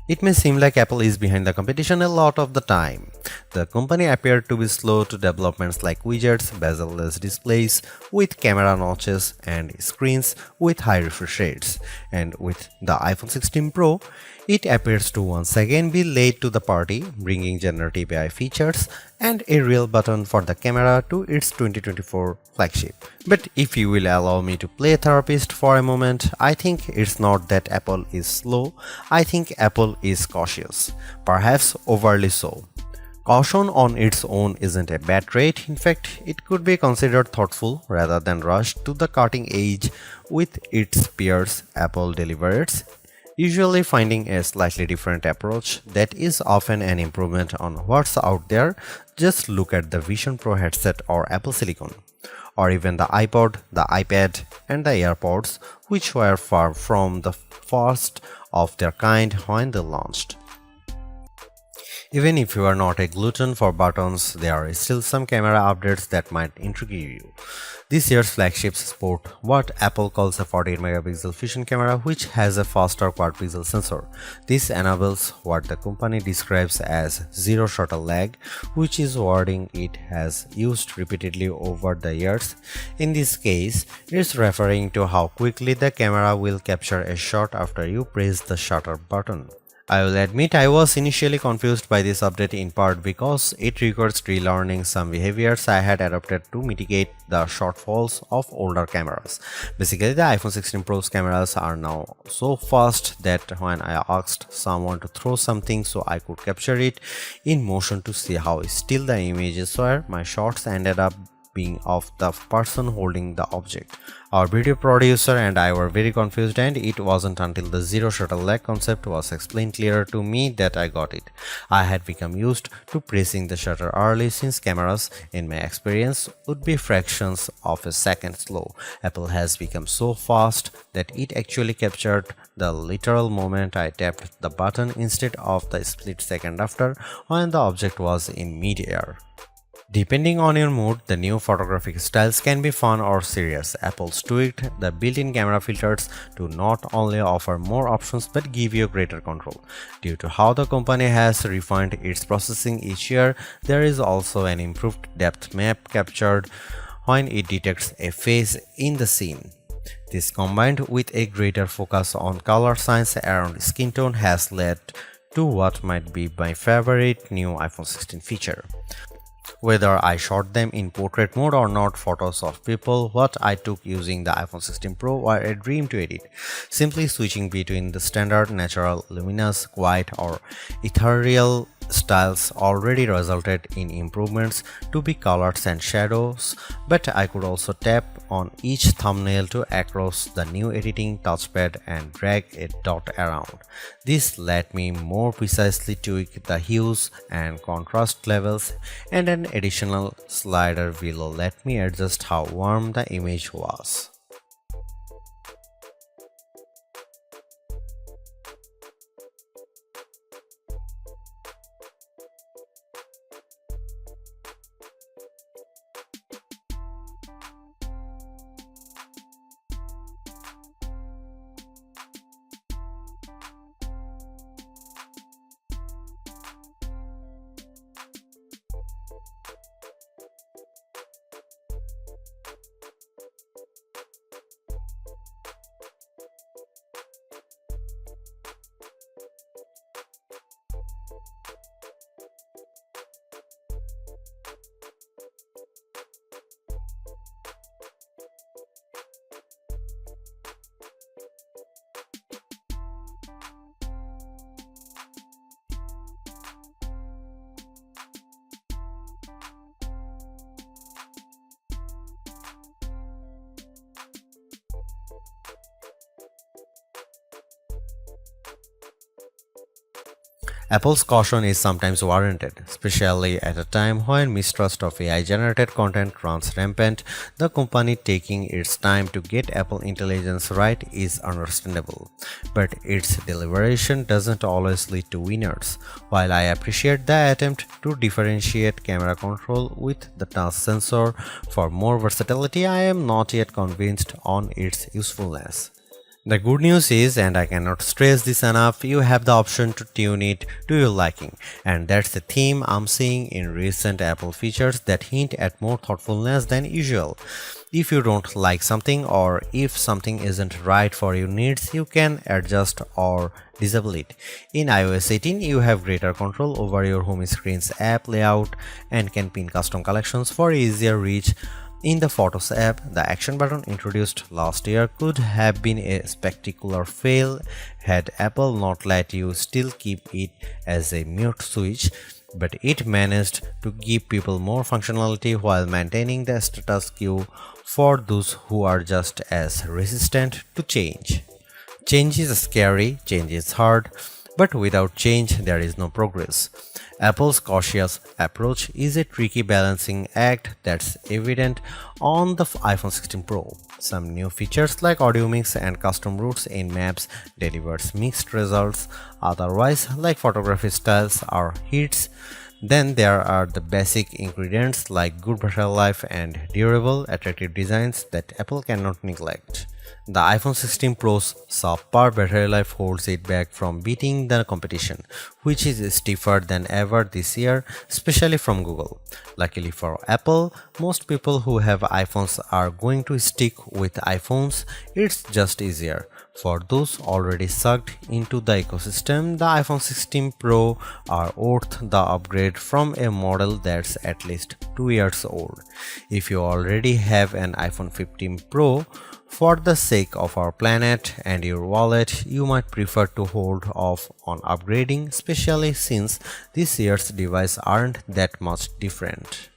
It may seem like Apple is behind the competition a lot of the time. The company appeared to be slow to developments like widgets, bezel-less displays with camera notches, and screens with high refresh rates. And with the iPhone 16 Pro, it appears to once again be late to the party, bringing generative AI features and a real button for the camera to its 2024 flagship. But if you will allow me to play therapist for a moment, I think it's not that Apple is slow, I think Apple is cautious, perhaps overly so. Caution on its own isn't a bad trait, in fact, it could be considered thoughtful rather than rushed to the cutting edge with its peers. Apple delivers, usually finding a slightly different approach that is often an improvement on what's out there. Just look at the Vision Pro headset or Apple Silicon, or even the iPod, the iPad, and the AirPods, which were far from the first of their kind when they launched. Even if you are not a glutton for buttons, there are still some camera updates that might intrigue you. This year's flagships sport what Apple calls a 48 megapixel fusion camera, which has a faster quad pixel sensor. This enables what the company describes as zero shutter lag, which is wording it has used repeatedly over the years. In this case, it's referring to how quickly the camera will capture a shot after you press the shutter button. I will admit I was initially confused by this update, in part because it requires relearning some behaviors I had adopted to mitigate the shortfalls of older cameras. Basically, the iPhone 16 Pro's cameras are now so fast that when I asked someone to throw something so I could capture it in motion to see how still the images were, my shots ended up being of the person holding the object. Our video producer and I were very confused, and it wasn't until the zero shutter lag concept was explained clearer to me that I got it. I had become used to pressing the shutter early, since cameras, in my experience, would be fractions of a second slow. Apple has become so fast that it actually captured the literal moment I tapped the button instead of the split second after, when the object was in mid-air. Depending on your mood, the new photographic styles can be fun or serious. Apple's tweaked the built-in camera filters to not only offer more options but give you greater control. Due to how the company has refined its processing each year, there is also an improved depth map captured when it detects a face in the scene. This, combined with a greater focus on color science around skin tone, has led to what might be my favorite new iPhone 16 feature. Whether I shot them in portrait mode or not, photos of people what I took using the iPhone 16 Pro were a dream to edit. Simply switching between the standard, natural, luminous, quiet, or ethereal styles already resulted in improvements to be colors and shadows, but I could also tap on each thumbnail to access the new editing touchpad and drag a dot around. This let me more precisely tweak the hues and contrast levels, and an additional slider below let me adjust how warm the image was. Apple's caution is sometimes warranted, especially at a time when mistrust of AI-generated content runs rampant. The company taking its time to get Apple Intelligence right is understandable, but its deliberation doesn't always lead to winners. While I appreciate the attempt to differentiate camera control with the touch sensor for more versatility, I am not yet convinced on its usefulness. The good news is, and I cannot stress this enough, you have the option to tune it to your liking, and that's the theme I'm seeing in recent Apple features that hint at more thoughtfulness than usual. If you don't like something or if something isn't right for your needs, you can adjust or disable it. In iOS 18, you have greater control over your home screen's app layout and can pin custom collections for easier reach. In the Photos app, the action button introduced last year could have been a spectacular fail had Apple not let you still keep it as a mute switch, but it managed to give people more functionality while maintaining the status quo for those who are just as resistant to change. Change is scary, change is hard, but without change, there is no progress. Apple's cautious approach is a tricky balancing act that's evident on the iPhone 16 Pro. Some new features like audio mix and custom routes in Maps delivers mixed results, otherwise like photography styles are hits. Then there are the basic ingredients like good battery life and durable, attractive designs that Apple cannot neglect. The iPhone 16 Pro's subpar battery life holds it back from beating the competition, which is stiffer than ever this year, especially from Google. Luckily for Apple, most people who have iPhones are going to stick with iPhones. It's just easier. For those already sucked into the ecosystem, the iPhone 16 Pro are worth the upgrade from a model that's at least 2 years old. If you already have an iPhone 15 Pro, for the sake of our planet and your wallet, you might prefer to hold off on upgrading, especially since this year's devices aren't that much different.